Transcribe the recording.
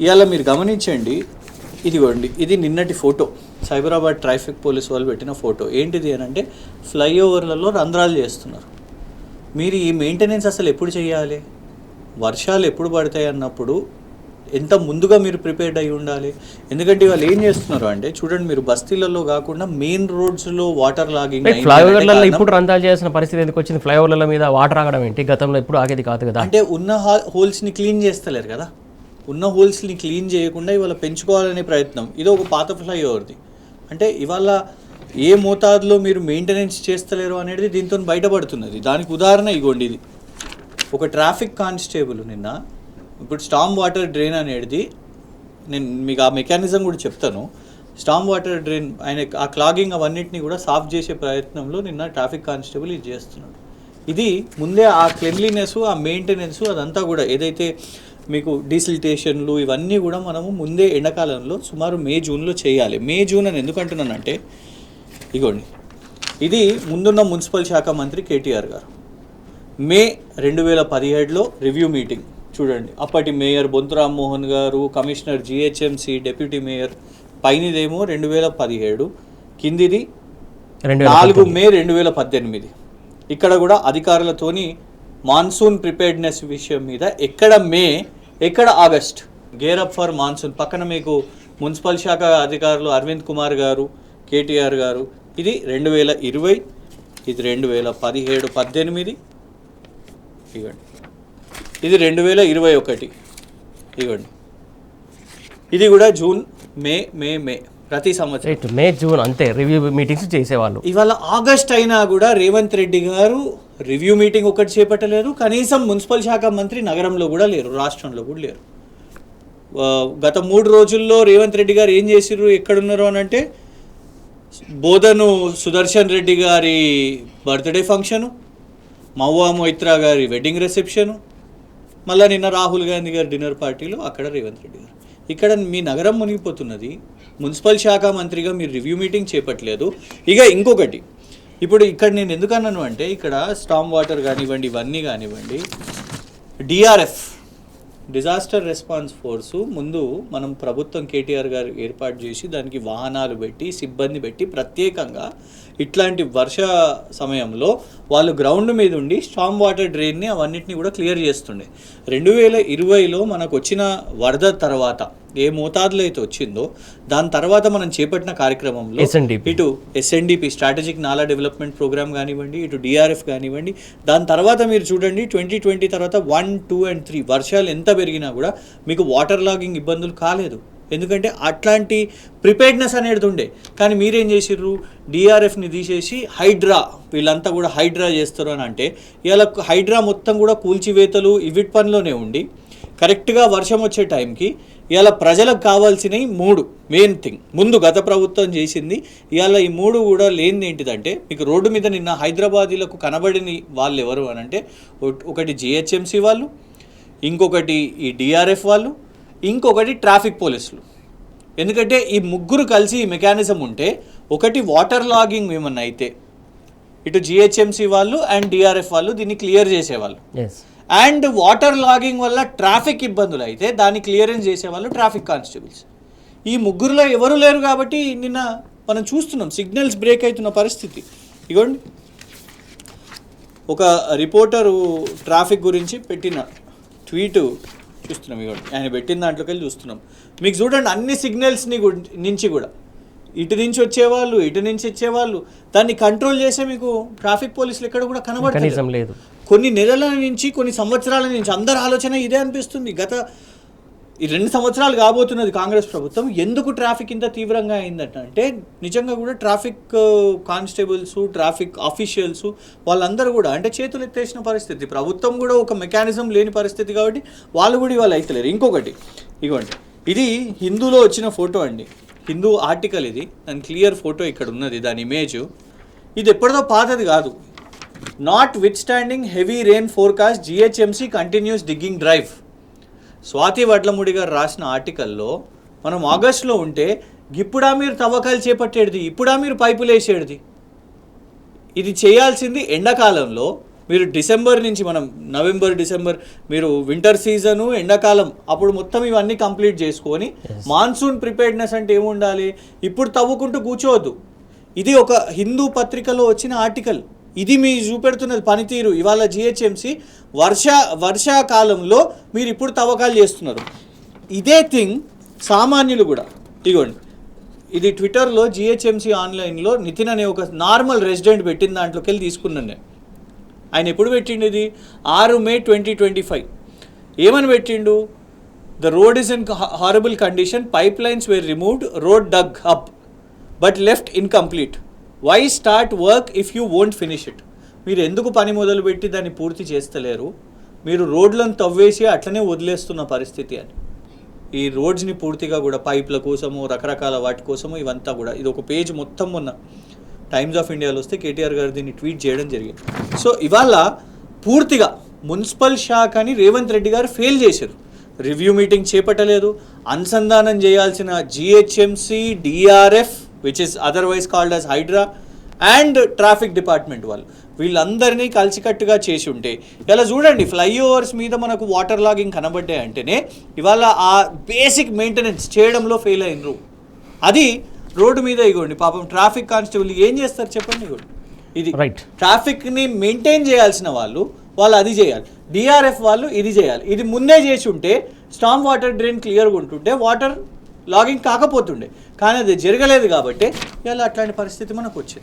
ఇవాళ మీరు గమనించండి, ఇదిగోండి, ఇది నిన్నటి ఫోటో, సైబరాబాద్ ట్రాఫిక్ పోలీస్ వాళ్ళు పెట్టిన ఫోటో. ఏంటిది అని అంటే ఫ్లైఓవర్లలో రంధ్రాలు చేస్తున్నారు. మీరు ఈ మెయింటెనెన్స్ అసలు ఎప్పుడు చేయాలి? వర్షాలు ఎప్పుడు పడతాయి అన్నప్పుడు ఎంత ముందుగా మీరు ప్రిపేర్డ్ అయి ఉండాలి. ఎందుకంటే వాళ్ళు ఏం చేస్తున్నారు అంటే చూడండి, మీరు బస్తీలలో కాకుండా మెయిన్ రోడ్స్లో వాటర్ లాగింగ్, ఫ్లైఓవర్లలో ఇప్పుడు రంధ్రాలు చేయాల్సిన పరిస్థితి ఎందుకు వచ్చింది? ఫ్లైఓవర్ల మీద వాటర్ ఆగడం ఏంటి? గతంలో ఎప్పుడు ఆగేది కాదు కదా. అంటే ఉన్న హోల్స్ని క్లీన్ చేస్తలేరు కదా, ఉన్న హోల్స్ని క్లీన్ చేయకుండా ఇవాళ పెంచుకోవాలనే ప్రయత్నం. ఇది ఒక పాత ఫ్లైఓవర్ది. అంటే ఇవాళ ఏ మోతాదులో మీరు మెయింటెనెన్స్ చేస్తలేరు అనేది దీంతో బయటపడుతున్నది. దానికి ఉదాహరణ ఇగోండి, ఇది ఒక ట్రాఫిక్ కానిస్టేబుల్ నిన్న, ఇప్పుడు స్టామ్ వాటర్ డ్రైన్ అనేది, నేను మీకు ఆ మెకానిజం కూడా చెప్తాను. స్టామ్ వాటర్ డ్రైన్ ఆయన ఆ క్లాగింగ్ అవన్నిటిని కూడా సాఫ్ చేసే ప్రయత్నంలో నిన్న ట్రాఫిక్ కానిస్టేబుల్ ఇది చేస్తున్నాడు. ఇది ముందే ఆ క్లెన్లీనెస్, ఆ మెయింటెనెన్స్ అదంతా కూడా ఏదైతే మీకు డీసిల్టేషన్లు ఇవన్నీ కూడా మనము ముందే ఎండాకాలంలో సుమారు మే జూన్లో చేయాలి. మే జూన్ అని ఎందుకు అంటున్నానంటే ఇగోండి, ఇది ముందున్న మున్సిపల్ శాఖ మంత్రి కేటీఆర్ గారు మే 2017లో రివ్యూ మీటింగ్ చూడండి. అప్పటి మేయర్ బొంతు రామ్మోహన్ గారు, కమిషనర్ జిహెచ్ఎంసి, డిప్యూటీ మేయర్, పైనదేమో 2017, కిందిది 4 మే 2018. ఇక్కడ కూడా అధికారులతోని మాన్సూన్ ప్రిపేర్డ్నెస్ విషయం మీద ఎక్కడ మే ఎక్కడ ఆగస్ట్, గేరప్ ఫర్ మాన్సూన్. పక్కన మీకు మున్సిపల్ శాఖ అధికారులు అరవింద్ కుమార్ గారు, కేటీఆర్ గారు. ఇది 2020, ఇది 2017-18, ఇవ్వండి. ఇది 2021, ఇవ్వండి. ఇది కూడా జూన్, మే మే మే ప్రతి సంవత్సరం మే జూన్ అంతే రివ్యూ మీటింగ్స్ చేసేవాళ్ళు. ఇవాళ ఆగస్ట్ అయినా కూడా రేవంత్ రెడ్డి గారు రివ్యూ మీటింగ్ ఒకటి చేపట్టలేరు. కనీసం మున్సిపల్ శాఖ మంత్రి నగరంలో కూడా లేరు, రాష్ట్రంలో కూడా లేరు. గత 3 రోజుల్లో రేవంత్ రెడ్డి గారు ఏం చేసిర్రు, ఎక్కడున్నారు అని అంటే బోధను సుదర్శన్ రెడ్డి గారి బర్త్డే ఫంక్షను, మవ్వా మొయిత్రా గారి వెడ్డింగ్ రిసెప్షను, మళ్ళీ నిన్న రాహుల్ గాంధీ గారి డిన్నర్ పార్టీలో అక్కడ రేవంత్ రెడ్డి గారు. ఇక్కడ మీ నగరం మునిగిపోతున్నది. మున్సిపల్ శాఖ మంత్రిగా మీరు రివ్యూ మీటింగ్ చేపట్టలేదు. ఇక ఇంకొకటి, ఇప్పుడు ఇక్కడ నేను ఎందుకు అన్నాను అంటే ఇక్కడ స్టామ్ వాటర్ కానివ్వండి, ఇవన్నీ కానివ్వండి, డిఆర్ఎఫ్ డిజాస్టర్ రెస్పాన్స్ ఫోర్సు ముందు మనం ప్రభుత్వం కేటీఆర్ గారు ఏర్పాటు చేసి దానికి వాహనాలు పెట్టి సిబ్బంది పెట్టి ప్రత్యేకంగా ఇట్లాంటి వర్ష సమయంలో వాళ్ళు గ్రౌండ్ మీద ఉండి స్టామ్ వాటర్ డ్రైన్ని అవన్నిటిని కూడా క్లియర్ చేస్తుండే. 2020లో మనకు వచ్చిన వరద తర్వాత ఏ మోతాదులో అయితే వచ్చిందో దాని తర్వాత మనం చేపట్టిన కార్యక్రమంలో ఇటు ఎస్ఎన్డిపి స్ట్రాటజిక్ నాలా డెవలప్మెంట్ ప్రోగ్రామ్ కానివ్వండి, ఇటు డిఆర్ఎఫ్ కానివ్వండి, దాని తర్వాత మీరు చూడండి 2020 తర్వాత 1, 2 and 3 వర్షాలు ఎంత పెరిగినా కూడా మీకు వాటర్ లాగింగ్ ఇబ్బందులు కాలేదు. ఎందుకంటే అట్లాంటి ప్రిపేర్డ్నెస్ అనేది ఉండే. కానీ మీరేం చేసిర్రు, డిఆర్ఎఫ్ని తీసేసి హైడ్రా, వీళ్ళంతా కూడా హైడ్రా చేస్తారు అని అంటే ఇవాళ హైడ్రా మొత్తం కూడా కూల్చివేతలు ఇవిట్ పనిలోనే ఉండి కరెక్ట్గా వర్షం వచ్చే టైంకి ఇవాళ ప్రజలకు కావాల్సినవి 3 మెయిన్ థింగ్ ముందు గత ప్రభుత్వం చేసింది. ఇవాళ ఈ 3 కూడా లేనిది ఏంటిదంటే మీకు రోడ్డు మీద నిన్న హైదరాబాదీలకు కనబడిన వాళ్ళు ఎవరు అని అంటే ఒకటి జిహెచ్ఎంసి వాళ్ళు, ఇంకొకటి ఈ డిఆర్ఎఫ్ వాళ్ళు, ఇంకొకటి ట్రాఫిక్ పోలీసులు. ఎందుకంటే ఈ ముగ్గురు కలిసి ఈ మెకానిజం ఉంటే ఒకటి వాటర్ లాగింగ్ ఏమన్నా అయితే ఇటు జిహెచ్ఎంసి వాళ్ళు అండ్ డిఆర్ఎఫ్ వాళ్ళు దీన్ని క్లియర్ చేసేవాళ్ళు, అండ్ వాటర్ లాగింగ్ వల్ల ట్రాఫిక్ ఇబ్బందులు అయితే దాన్ని క్లియరెన్స్ చేసేవాళ్ళు ట్రాఫిక్ కానిస్టేబుల్స్. ఈ ముగ్గురులో ఎవరు లేరు కాబట్టి నిన్న మనం చూస్తున్నాం సిగ్నల్స్ బ్రేక్ అవుతున్న పరిస్థితి. ఇగోండి, ఒక రిపోర్టరు ట్రాఫిక్ గురించి పెట్టిన ట్వీటు చూస్తున్నాం. ఇగోండి, ఆయన పెట్టిన దాంట్లోకి వెళ్ళి చూస్తున్నాం. మీకు చూడండి అన్ని సిగ్నల్స్ని నుంచి కూడా ఇటు నుంచి వచ్చేవాళ్ళు, ఇటు నుంచి వచ్చేవాళ్ళు, దాన్ని కంట్రోల్ చేసే మీకు ట్రాఫిక్ పోలీసులు ఎక్కడ కూడా కనబడలేదు. కొన్ని నెలల నుంచి, కొన్ని సంవత్సరాల నుంచి అందరి ఆలోచన ఇదే అనిపిస్తుంది. గత ఈ 2 సంవత్సరాలు కాబోతున్నది కాంగ్రెస్ ప్రభుత్వం. ఎందుకు ట్రాఫిక్ ఇంత తీవ్రంగా అయిందంటే నిజంగా కూడా ట్రాఫిక్ కానిస్టేబుల్స్, ట్రాఫిక్ ఆఫీషియల్స్ వాళ్ళందరూ కూడా అంటే చేతులు ఎత్తేసిన పరిస్థితి. ప్రభుత్వం కూడా ఒక మెకానిజం లేని పరిస్థితి కాబట్టి వాళ్ళు కూడా ఇవాళ అయితలేరు. ఇంకొకటి ఇవ్వండి, ఇది హిందూలో వచ్చిన ఫోటో అండి, హిందూ ఆర్టికల్ ఇది. దాని క్లియర్ ఫోటో ఇక్కడ ఉన్నది, దాని ఇమేజ్. ఇది ఎప్పటిదో పాతది కాదు. Not with standing heavy rain forecast GHMC continuous digging drive. Swathi Vadlamudi గారు రాసిన ఆర్టికల్లో మనం ఆగస్టులో ఉంటే ఇప్పుడా మీరు తవ్వకాలు చేపట్టేది, ఇప్పుడా మీరు పైపులు వేసేది. ఇది చేయాల్సింది ఎండాకాలంలో మీరు డిసెంబర్ నుంచి మనం నవంబర్ డిసెంబర్ మీరు వింటర్ సీజను ఎండాకాలం అప్పుడు మొత్తం ఇవన్నీ కంప్లీట్ చేసుకొని మాన్సూన్ ప్రిపేర్డ్నెస్ అంటే ఏముండాలి, ఇప్పుడు తవ్వుకుంటూ కూర్చోవద్దు. ఇది ఒక హిందూ పత్రికలో వచ్చిన ఆర్టికల్, ఇది మీ చూపెడుతున్నది పనితీరు. ఇవాళ జిహెచ్ఎంసి వర్షాకాలంలో మీరు ఇప్పుడు తవ్వకాలు చేస్తున్నారు. ఇదే థింగ్ సామాన్యులు కూడా, ఇగోండి ఇది ట్విట్టర్లో జిహెచ్ఎంసి ఆన్లైన్లో నితిన్ అనే ఒక నార్మల్ రెసిడెంట్ పెట్టిన దాంట్లోకి వెళ్ళి తీసుకున్నాను నేను. ఆయన ఎప్పుడు పెట్టిండు ఇది 6 మే 2025. ఏమని పెట్టిండు, the road is in horrible condition, pipe lines were removed, road dug up but left incomplete, why start work if you won't finish it. మీరు ఎందుకు పని మొదలుపెట్టి దాన్ని పూర్తి చేస్తలేరు, మీరు రోడ్లను తవ్వేసి అట్లనే వదిలేస్తున్న పరిస్థితి అని. ఈ రోడ్స్ని పూర్తిగా కూడా పైప్ల కోసము రకరకాల వాటి కోసము ఇవంతా కూడా ఇది ఒక పేజ్ మొత్తం మొన్న టైమ్స్ ఆఫ్ ఇండియాలో వస్తే కేటీఆర్ గారు దీన్ని ట్వీట్ చేయడం జరిగింది. సో ఇవాళ పూర్తిగా మున్సిపల్ శాఖని రేవంత్ రెడ్డి గారు ఫెయిల్ చేశారు. రివ్యూ మీటింగ్ చేపట్టలేదు, అనుసంధానం చేయాల్సిన GHMC, DRF which is otherwise called as HYDRAA and traffic department వాళ్ళు వీళ్ళందరినీ కలిసికట్టుగా చేసి ఉంటే ఇలా చూడండి ఫ్లైఓవర్స్ మీద మనకు వాటర్ లాగింగ్ కనబడ్డాయి అంటేనే ఇవాళ ఆ బేసిక్ మెయింటెనెన్స్ చేయడంలో ఫెయిల్ అయినరు. అది రోడ్డు మీద ఇగోండి పాపం ట్రాఫిక్ కానిస్టేబుల్ ఏం చేస్తారు చెప్పండి, ఇగోండి ఇది రైట్. ట్రాఫిక్ని మెయింటైన్ చేయాల్సిన వాళ్ళు అది చేయాలి, డిఆర్ఎఫ్ వాళ్ళు ఇది చేయాలి. ఇది ముందే చేసి ఉంటే స్టామ్ వాటర్ డ్రైన్ క్లియర్గా ఉంటుంటే వాటర్ లాగింగ్ కాకపోతుండే, కానీ అది జరగలేదు కాబట్టి ఇలా అట్లాంటి పరిస్థితి మనకు వచ్చింది.